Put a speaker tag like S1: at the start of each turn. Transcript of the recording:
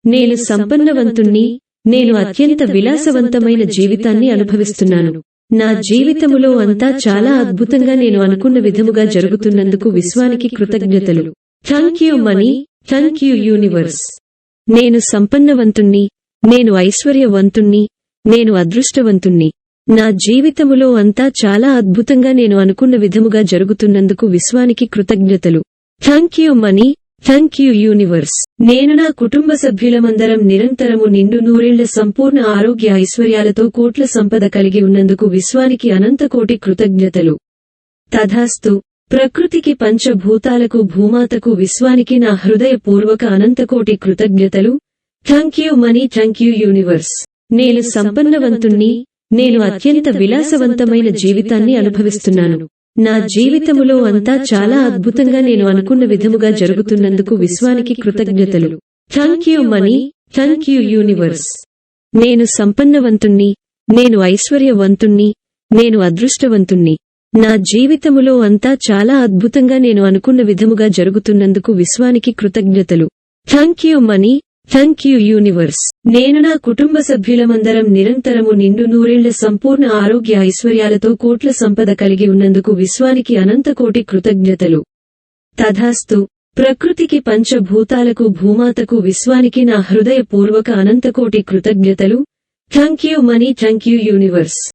S1: నేను సంపన్నవంతుణ్ణి, నేను అత్యంత విలాసవంతమైన జీవితాన్ని అనుభవిస్తున్నాను. నా జీవితములో అంతా చాలా అద్భుతంగా నేను అనుకున్న విధముగా జరుగుతున్నందుకు విశ్వానికి కృతజ్ఞతలు. Thank you money, thank you universe. నేను సంపన్నవంతుణ్ణి, నేను ఐశ్వర్యవంతుణ్ణి, నేను అదృష్టవంతుణ్ణి. నా జీవితములో అంతా చాలా అద్భుతంగా నేను అనుకున్న విధముగా జరుగుతున్నందుకు విశ్వానికి కృతజ్ఞతలు. Thank you money, thank you universe. నేను నా కుటుంబ సభ్యులమందరం నిరంతరము నిండు నూరేళ్ల సంపూర్ణ ఆరోగ్య ఐశ్వర్యాలతో కోట్ల సంపద కలిగి ఉన్నందుకు విశ్వానికి అనంతకోటి కృతజ్ఞతలు. తథాస్తు. ప్రకృతికి పంచభూతాలకు భూమాతకు విశ్వానికి నా హృదయపూర్వక అనంతకోటి కృతజ్ఞతలు. Thank you money, thank you universe. నేను సంపన్నవంతుణ్ణి, నేను అత్యంత విలాసవంతమైన జీవితాన్ని అనుభవిస్తున్నాను. నా జీవితములో అంతా చాలా అద్భుతంగా నేను అనుకున్న విధముగా జరుగుతున్నందుకు విశ్వానికి కృతజ్ఞతలు. Thank you money, thank you universe. నేను సంపన్నవంతుణ్ణి, నేను ఐశ్వర్యవంతుణ్ణి, నేను అదృష్టవంతుణ్ణి. నా జీవితములో అంతా చాలా అద్భుతంగా నేను అనుకున్న విధముగా జరుగుతున్నందుకు విశ్వానికి కృతజ్ఞతలు. Thank you money, thank you universe. నేను నా కుటుంబ సభ్యులమందరం నిరంతరము నిండు నూరేళ్ల సంపూర్ణ ఆరోగ్య ఐశ్వర్యాలతో కోట్ల సంపద కలిగి ఉన్నందుకు విశ్వానికి అనంతకోటి కృతజ్ఞతలు. తథాస్తు. ప్రకృతికి పంచభూతాలకు భూమాతకు విశ్వానికి నా హృదయపూర్వక అనంతకోటి కృతజ్ఞతలు. Thank you money, thank you universe.